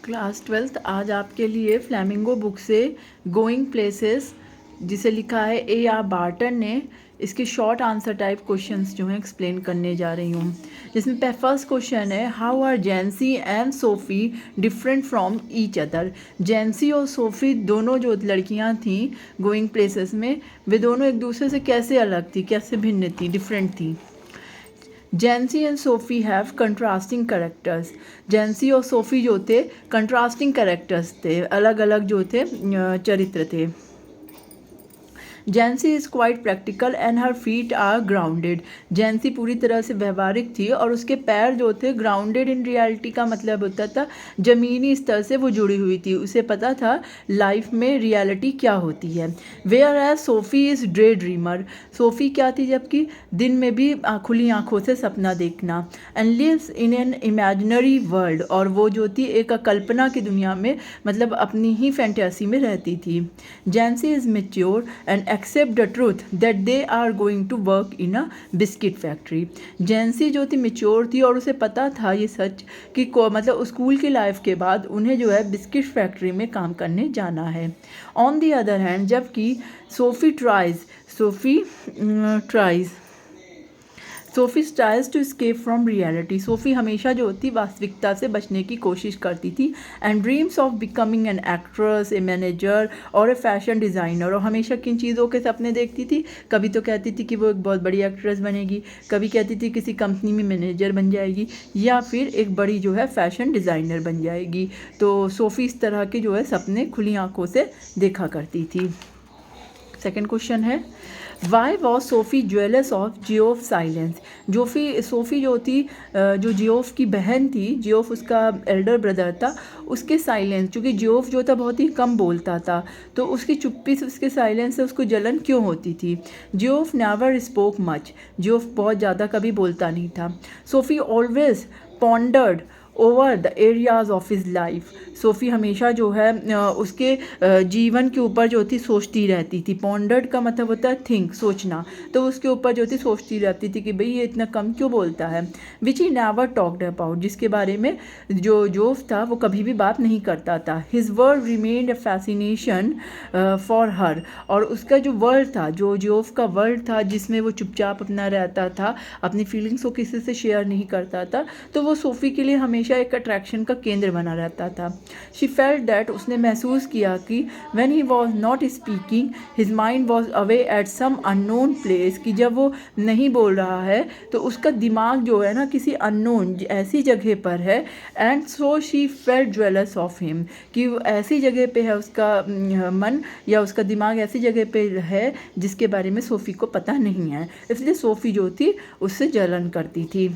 Class 12th आज आपके लिए फ्लैमिंगो बुक से गोइंग प्लेसेस जिसे लिखा है ए आर बार्टन ने, इसके शॉर्ट आंसर टाइप क्वेश्चंस जो हैं एक्सप्लेन करने जा रही हूँ। जिसमें फर्स्ट क्वेश्चन है, how are Jansie and Sophie different from each other. Jansie और सोफ़ी दोनों जो लड़कियाँ थीं गोइंग प्लेसेस में, वे दोनों एक दूसरे से कैसे अलग थी, कैसे भिन्न थी, डिफरेंट थी। Jansie and Sophie have contrasting characters. Jansie और सोफ़ी जो थे कंट्रास्टिंग करेक्टर्स थे, अलग अलग जो थे चरित्र थे। Jansie is quite practical and her feet are grounded. Jansie पूरी तरह से व्यवहारिक थी और उसके पैर जो थे ग्राउंडेड इन रियलिटी का मतलब होता था ज़मीनी स्तर से वो जुड़ी हुई थी, उसे पता था लाइफ में रियलिटी क्या होती है। Whereas Sophie is the dreamer. Sophie क्या थी, जबकि दिन में भी खुली आंखों से सपना देखना। And lives in an imaginary world, और वो जो थी एक कल्पना की दुनिया में, मतलब अपनी ही फैंटेसी में रहती थी। Jansie is mature and accept the truth that they are going to work in a biscuit factory. Jansie जो थी मेच्योर थी और उसे पता था ये सच कि मतलब स्कूल की लाइफ के बाद उन्हें जो है बिस्किट फैक्ट्री में काम करने जाना है। ऑन दी अदर हैंड, जबकि Sophie tries Sophie tries to escape from reality. Sophie हमेशा जो होती वास्तविकता से बचने की कोशिश करती थी। And dreams of becoming an actress, a manager और ए फैशन डिज़ाइनर। और हमेशा किन चीज़ों के सपने देखती थी, कभी तो कहती थी कि वो एक बहुत बड़ी एक्ट्रेस बनेगी, कभी कहती थी किसी कंपनी में मैनेजर बन जाएगी, या फिर एक बड़ी जो है फैशन डिज़ाइनर बन जाएगी। तो सोफ़ी इस तरह के जो है सपने खुली आंखों से देखा करती थी। सेकेंड क्वेश्चन है, why was Sophie jealous of Geoff silence. Sophie जो थी, जो जियोफ की बहन थी, जियोफ उसका एल्डर ब्रदर था, उसके साइलेंस, चूँकि जियोफ जो था बहुत ही कम बोलता था, तो उसकी चुप्पी से, उसके साइलेंस से उसको जलन क्यों होती थी। Geoff never spoke much. Geoff बहुत ज़्यादा कभी बोलता नहीं था। SoFi always pondered over the areas of his life. SoFi हमेशा जो है उसके जीवन के ऊपर जो थी सोचती रहती थी। पॉन्डर्ड का मतलब होता है थिंक, सोचना, तो उसके ऊपर जो थी सोचती रहती थी कि भाई ये इतना कम क्यों बोलता है। विच ही नेवर टॉक्ड अबाउट, जिसके बारे में जो जोफ था वो कभी भी बात नहीं करता था। His world remained a fascination for her, और उसका जो वर्ल्ड था, जो जोफ का वर्ल्ड था, जिसमें वो चुपचाप अपना रहता था, अपनी फीलिंग्स को किसी से शेयर नहीं करता था, तो वो सोफ़ी के लिए हमेशा एक अट्रैक्शन का केंद्र बना रहता था। शी फेल्ट दैट, उसने महसूस किया कि when he was not speaking his mind was away at some unknown place, कि जब वो नहीं बोल रहा है तो उसका दिमाग जो है ना किसी अननोन ऐसी जगह पर है। And so she felt jealous of him, कि ऐसी जगह पे है उसका मन, या उसका दिमाग ऐसी जगह पे है जिसके बारे में सोफ़ी को पता नहीं है, इसलिए सोफ़ी जो थी उससे जलन करती थी।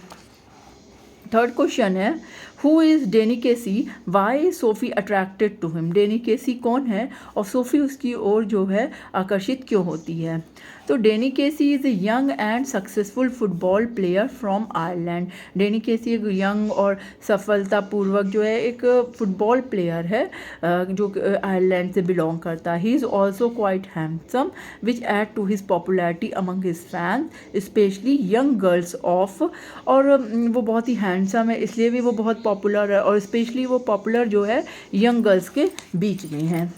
थर्ड क्वेश्चन है, who is Danny Casey, why Sophie attracted to him. Danny Casey कौन है और सोफ़ी उसकी ओर जो है आकर्षित क्यों होती है। तो Danny Casey is a young and successful football player from Ireland. Danny Casey एक यंग और सफलतापूर्वक जो है एक फुटबॉल प्लेयर है जो आयरलैंड से बिलोंग करता है। He is also quite handsome which add to his popularity among his fans specially young girls of. और वो बहुत ही हैंडसम है, इसलिए भी वो बहुत पॉपुलर है, और स्पेशली वो पॉपुलर जो है यंग गर्ल्स के बीच में है।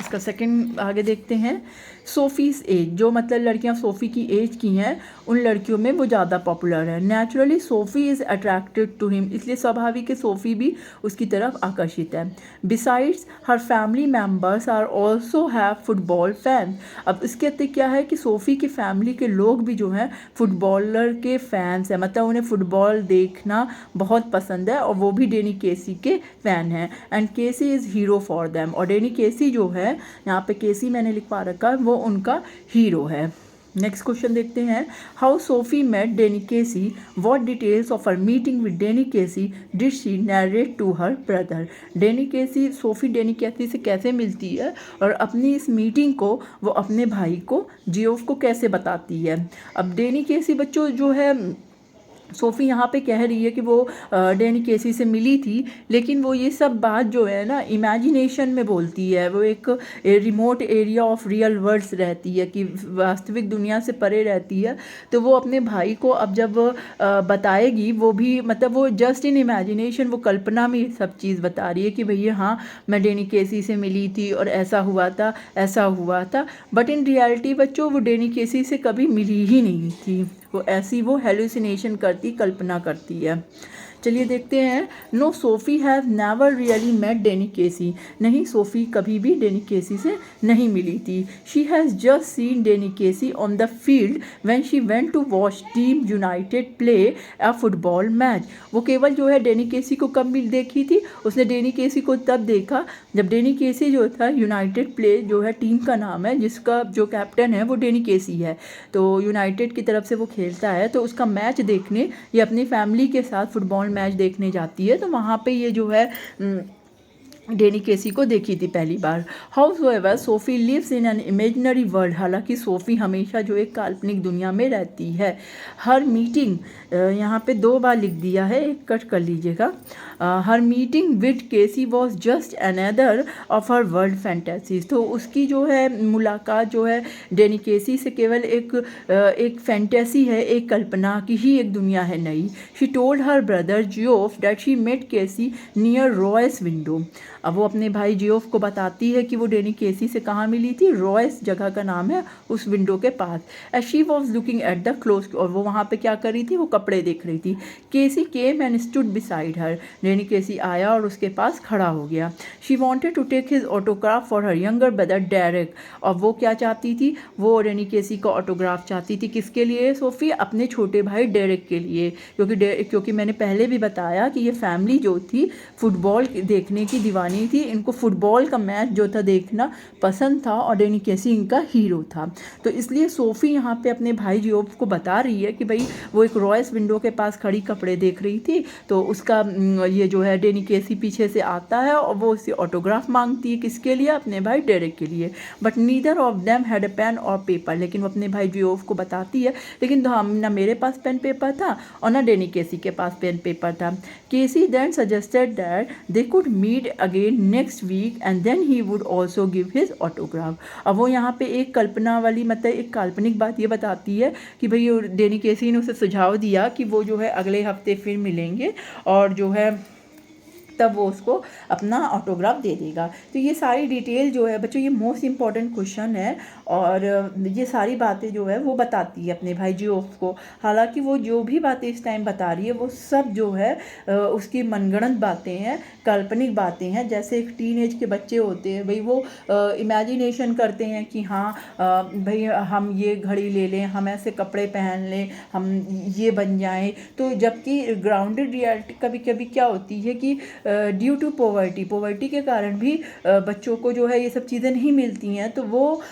इसका सेकंड आगे देखते हैं, सोफ़ीज़ एज, जो मतलब लड़कियां सोफ़ी की एज की हैं उन लड़कियों में वो ज़्यादा पॉपुलर है। Naturally Sophie is attracted to him, इसलिए स्वाभाविक है सोफ़ी भी उसकी तरफ आकर्षित है। Besides her family members are also have football fan. अब इसके अतिरिक्त क्या है कि सोफ़ी की फैमिली के लोग भी जो हैं फुटबॉलर के फैंस हैं, मतलब उन्हें फ़ुटबॉल देखना बहुत पसंद है, और वो भी डेनी केसी के फ़ैन हैं। And Casey is hero for them, और डेनी केसी जो है, यहाँ पे केसी मैंने लिखवा रखा है, वो उनका हीरो है। नेक्स्ट क्वेश्चन देखते हैं, how Sophie met Danny Casey, what details of her meeting with Danny Casey did she narrate to her brother. Danny Casey, Sophie Danny Casey से कैसे मिलती है और अपनी इस मीटिंग को वो अपने भाई को जियोफ को कैसे बताती है। अब डेनी केसी बच्चों जो है सोफ़ी यहाँ पे कह रही है कि वो डैनी केसी से मिली थी, लेकिन वो ये सब बात जो है ना इमेजिनेशन में बोलती है। वो एक remote area of real worlds रहती है, कि वास्तविक दुनिया से परे रहती है। तो वो अपने भाई को अब जब बताएगी, वो भी मतलब वो जस्ट इन इमेजिनेशन, वो कल्पना में ये सब चीज़ बता रही है कि भैया हाँ, मैं डैनी केसी से मिली थी और ऐसा हुआ था, ऐसा हुआ था। बट इन रियलिटी बच्चों, वो डैनी केसी से कभी मिली ही नहीं थी। वो ऐसी वो हेलुसिनेशन करती, कल्पना करती है। चलिए देखते हैं। No, Sophie have never really met Danny Casey. नहीं, सोफ़ी कभी भी डैनी केसी से नहीं मिली थी। She has just seen Danny Casey on the field when she went to watch team United play a football match. वो केवल जो है डैनी केसी को कब देखी थी, उसने डैनी केसी को तब देखा जब डैनी केसी जो था, यूनाइटेड प्ले जो है टीम का नाम है, जिसका जो कैप्टन है वो डैनी केसी है। तो यूनाइटेड की तरफ से वो खेलता है, तो उसका मैच देखने ये अपनी फैमिली के साथ फुटबॉल मैच देखने जाती है। तो वहाँ पे ये जो है डैनी केसी को देखी थी पहली बार। However Sophie lives in an imaginary world. हालांकि सोफ़ी हमेशा जो एक काल्पनिक दुनिया में रहती है। हर मीटिंग, यहाँ पे 2 बार लिख दिया है, एक कट कर लीजिएगा। Her meeting with Casey was just another of her world fantasies. तो उसकी जो है मुलाकात जो है डैनी केसी से केवल एक फैंटेसी है, एक कल्पना की ही एक दुनिया है नई। She told her brother Geoff that she met Casey near Royce window. अब वो अपने भाई जियोफ को बताती है कि वो डैनी केसी से कहाँ मिली थी, रॉयस जगह का नाम है, उस विंडो के पास। As she was looking at the clothes, और वो वहाँ पे क्या कर रही थी, वो कपड़े देख रही थी। Casey came and stood beside her. Danny Casey आया और उसके पास खड़ा हो गया। She wanted to take his autograph for her younger brother Derek. और वो क्या चाहती थी, वो डैनी केसी का ऑटोग्राफ चाहती थी। किसके लिए सोफ़ी? अपने छोटे भाई डेरेक के लिए। क्योंकि मैंने पहले भी बताया कि ये फैमिली जो थी फुटबॉल देखने की दीवानी थी। इनको फुटबॉल का मैच जो था देखना पसंद था, और डैनी केसी इनका हीरो था। तो इसलिए सोफ़ी यहाँ पे अपने भाई जियोफ को बता रही है कि भाई वो एक रॉयस विंडो के पास खड़ी कपड़े देख रही थी, तो उसका ये जो है डैनी केसी पीछे से आता है और वो उससे ऑटोग्राफ मांगती है। किसके लिए? अपने भाई डेरेक के लिए। But neither of them had a pen और पेपर। लेकिन वो अपने भाई जियोफ को बताती है, लेकिन ना मेरे पास पेन पेपर था और ना डैनी केसी के पास पेन पेपर था। Casey then suggested that they could meet again next week and then he would also give his autograph. अब वो यहाँ पे एक कल्पना वाली, मतलब एक काल्पनिक बात ये बताती है कि भाई डैनी केसी ने उसे सुझाव दिया कि वो जो है अगले हफ्ते फिर मिलेंगे और जो है तब वो उसको अपना ऑटोग्राफ दे देगा। तो ये सारी डिटेल जो है बच्चों, ये मोस्ट इम्पॉर्टेंट क्वेश्चन है, और ये सारी बातें जो है वो बताती है अपने भाई जियोफ को। हालांकि वो जो भी बातें इस टाइम बता रही है वो सब जो है उसकी मनगढ़ंत बातें हैं, काल्पनिक बातें हैं। जैसे एक टीनेज के बच्चे होते हैं भाई, वो इमेजिनेशन करते हैं कि हाँ भाई हम ये घड़ी ले लें, हम ऐसे कपड़े पहन लें, हम ये बन जाएं। तो जबकि ग्राउंडेड रियलिटी कभी कभी क्या होती है कि ड्यू टू पॉवर्टी के कारण भी बच्चों को जो है ये सब चीज़ें नहीं मिलती हैं, तो वो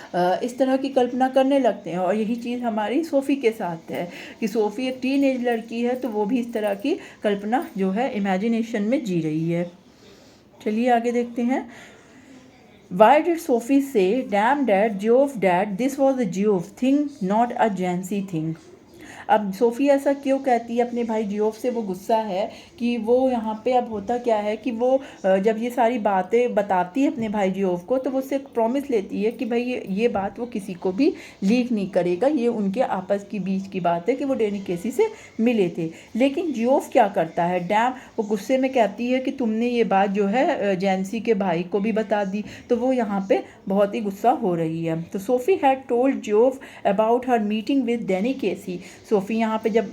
इस तरह की कल्पना करने लगते हैं। और यही चीज़ हमारी सोफ़ी के साथ है कि सोफ़ी एक टीनेज लड़की है, तो वो भी इस तरह की कल्पना जो है इमेजिनेशन में जी रही है। चलिए आगे देखते हैं। Why did Sophie say, "Damn dad, Geoff dad, this was a Geoff thing, not a Jancy thing"? अब सोफ़ी ऐसा क्यों कहती है? अपने भाई जियोफ से वो गुस्सा है कि वो यहाँ पे, अब होता क्या है कि वो जब ये सारी बातें बताती है अपने भाई जियोफ को, तो वो उससे प्रॉमिस लेती है कि भाई ये बात वो किसी को भी लीक नहीं करेगा, ये उनके आपस की बीच की बात है कि वो डैनी केसी से मिले थे। लेकिन जियोफ क्या करता है, डैम, वो गुस्से में कहती है कि तुमने ये बात जो है जैंसी के भाई को भी बता दी। तो वो यहाँ पे बहुत ही गुस्सा हो रही है। तो Sophie had told Geoff about her meeting with Danny Casey. Sophie यहाँ पे जब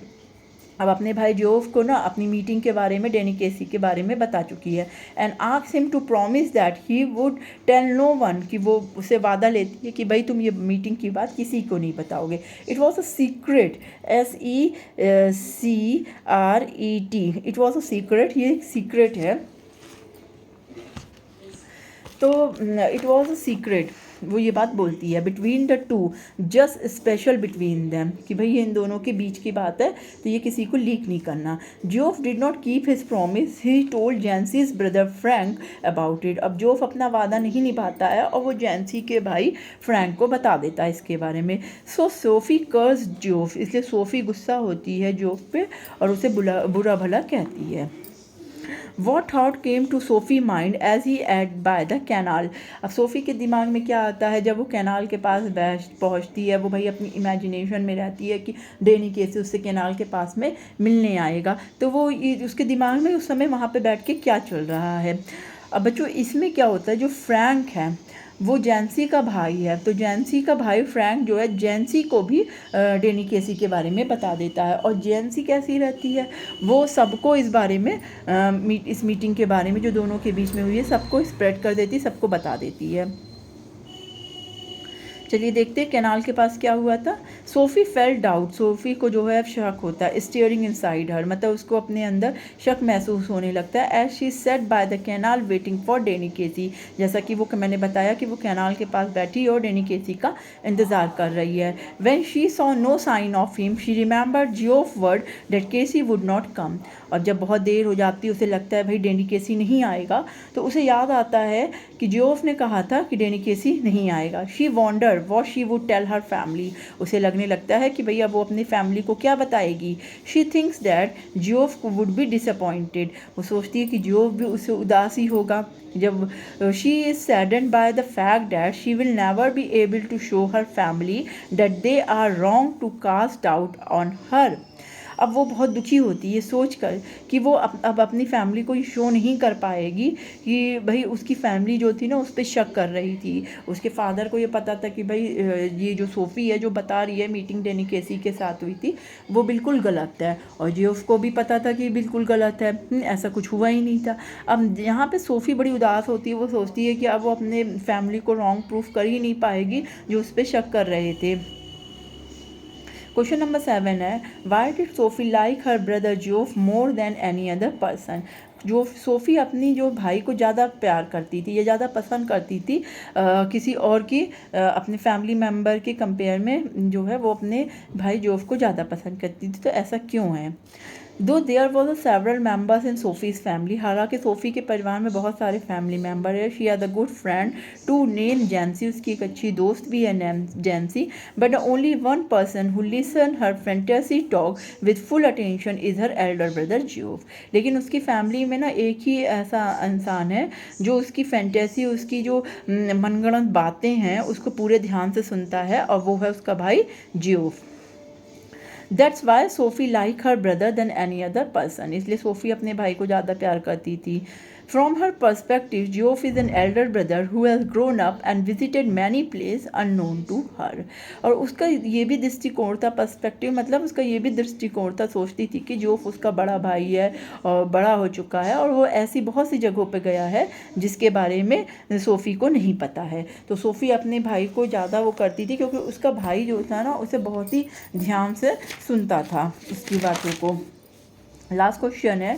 अब अपने भाई जियोफ को ना अपनी मीटिंग के बारे में, डैनी केसी के बारे में बता चुकी है। And asked him to promise that he would tell no one, कि वो उसे वादा लेती है कि भाई तुम ये मीटिंग की बात किसी को नहीं बताओगे। It was a secret, SECRET, it was a secret, ये सीक्रेट है। तो इट वॉज अ सीक्रेट, वो ये बात बोलती है between the two just special between them, कि भाई ये इन दोनों के बीच की बात है तो ये किसी को लीक नहीं करना। Geoff did not keep his promise, he told Jancy's brother Frank about it. अब जोफ अपना वादा नहीं निभाता है और वो जैंसी के भाई फ्रैंक को बता देता है इसके बारे में। सो सोफ़ी कर्स जोफ, इसलिए सोफ़ी गुस्सा होती है जोफ पे और उसे बुरा भला कहती है। What thought came to Sophie mind as he at by the canal? अब सोफ़ी के दिमाग में क्या आता है जब वो कैनाल के पास पहुंचती है? वो भाई अपनी इमेजिनेशन में रहती है कि डेनी केसी उससे कैनाल के पास में मिलने आएगा, तो वो उसके दिमाग में उस समय वहाँ पे बैठ के क्या चल रहा है। अब बच्चों इसमें क्या होता है, जो फ्रैंक है वो जैंसी का भाई है, तो जैंसी का भाई फ्रैंक जो है जैंसी को भी डेनी केसी के बारे में बता देता है। और जैंसी कैसी रहती है, वो सबको इस बारे में इस मीटिंग के बारे में जो दोनों के बीच में हुई है सबको स्प्रेड कर देती, सबको बता देती है। चलिए देखते हैं कैनाल के पास क्या हुआ था। सोफ़ी फेल्ट डाउट, सोफ़ी को जो है शक होता है, स्टीयरिंग इनसाइड हर, मतलब उसको अपने अंदर शक महसूस होने लगता है। As she sat by the canal waiting for Denny Casey, जैसा कि वो मैंने बताया कि वो कैनाल के पास बैठी और डेनी केसी का इंतज़ार कर रही है। When she saw no sign of him she remembered Geoff word that Casey would not come. और जब बहुत देर हो जाती है, उसे लगता है भाई डेनी केसी नहीं आएगा, तो उसे याद आता है कि जियोफ ने कहा था कि डेनी केसी नहीं आएगा। She wonder what she would tell her family, उसे लगने लगता है कि भैया वो अपनी फैमिली को क्या बताएगी। she thinks that Geoff would be disappointed, वो सोचती है कि जियोफ भी उसे उदासी होगा। जब she is saddened by the fact that she will never be able to show her family that they are wrong to cast doubt on her। अब वो बहुत दुखी होती है सोचकर कि वो अब अपनी फैमिली को ये शो नहीं कर पाएगी कि भाई उसकी फैमिली जो थी ना उस पर शक कर रही थी। उसके फादर को ये पता था कि भाई ये जो सोफ़ी है जो बता रही है मीटिंग डेनी केसी के साथ हुई थी वो बिल्कुल गलत है, और ये उसको भी पता था कि बिल्कुल गलत है, ऐसा कुछ हुआ ही नहीं था। अब यहाँ पे सोफ़ी बड़ी उदास होती है, वो सोचती है कि अब वो अपने फैमिली को रॉन्ग प्रूफ कर ही नहीं पाएगी जो उस पर शक कर रहे थे। क्वेश्चन नंबर 7 है, why did SoFi like her brother Geoff more than any other person. जो सोफ़ी अपनी जो भाई को ज़्यादा प्यार करती थी या ज़्यादा पसंद करती थी किसी और की अपने फैमिली मेम्बर के कंपेयर में जो है वो अपने भाई जोफ को ज़्यादा पसंद करती थी, तो ऐसा क्यों है। Though there was several members in Sophie's family, हालांकि सोफ़ी के परिवार में बहुत सारे फैमिली मेम्बर है। She are the good friend to name Jancy, उसकी एक अच्छी दोस्त भी है name Jancy. But only one person who listen her fantasy talk with full attention is her elder brother Geoff. लेकिन उसकी फैमिली में ना एक ही ऐसा इंसान है जो उसकी फैंटेसी, उसकी जो मनगढ़ंत बातें हैं उसको पूरे ध्यान से सुनता है, और वो है उसका भाई Geoff. That's why Sophie like her brother than any other person, इसलिए सोफ़ी अपने भाई को ज़्यादा प्यार करती थी। From her perspective Geoff is an elder brother who has grown up and visited many place unknown to her. और उसका ये भी दृष्टिकोण था, पर्सपेक्टिव मतलब उसका ये भी दृष्टिकोण था, सोचती थी कि जियोफ उसका बड़ा भाई है और बड़ा हो चुका है और वो ऐसी बहुत सी जगहों पे गया है जिसके बारे में सोफ़ी को नहीं पता है। तो सोफ़ी अपने भाई को ज़्यादा वो करती थी क्योंकि उसका भाई जो था ना उसे बहुत ही ध्यान से सुनता था उसकी बातों को। लास्ट क्वेश्चन है,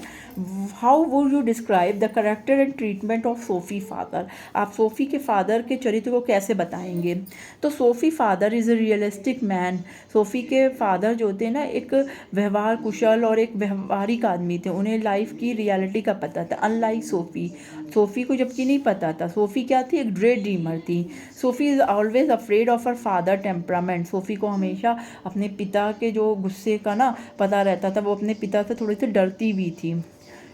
how would you describe the character and treatment of SoFi father. आप सोफ़ी के फादर के चरित्र को कैसे बताएंगे। तो SoFi father is a realistic man, SoFi के फादर जो थे ना एक व्यवहार कुशल और एक व्यवहारिक आदमी थे, उन्हें लाइफ की रियलिटी का पता था। अनलाइक सोफ़ी को जबकि नहीं पता था, सोफ़ी क्या थी, एक ड्रे ड्रीमर थी। SoFi is always afraid of her father temperament, SoFi को हमेशा अपने पिता के जो गुस्से का ना पता रहता था, वो अपने पिता से थोड़ी सी डरती भी थी।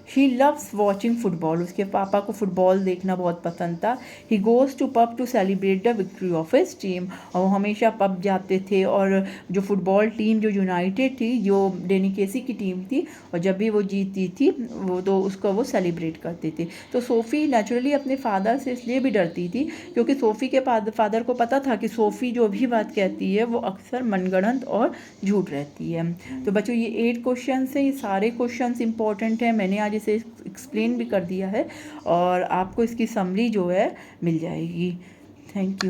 शी लव्स वॉचिंग फुटबॉल, उसके पापा को फुटबॉल देखना बहुत पसंद था। He goes to pub to celebrate the victory of his team, और वो हमेशा पब जाते थे और जो फुटबॉल टीम जो यूनाइटेड थी, जो डेनी केसी की टीम थी, और जब भी वो जीतती थी वो तो उसको वो सेलिब्रेट करते थे। तो सोफ़ी नेचुरली अपने फादर से इसलिए भी डरती थी क्योंकि सोफ़ी के फादर को पता था कि सोफ़ी जो भी बात कहती है वो अक्सर मनगढ़ंत और झूठ रहती है। तो बच्चों ये 8 क्वेश्चन हैं, ये सारे क्वेश्चन इंपॉर्टेंट हैं, मैंने आज इसे एक्सप्लेन भी कर दिया है और आपको इसकी समरी जो है मिल जाएगी। Thank you.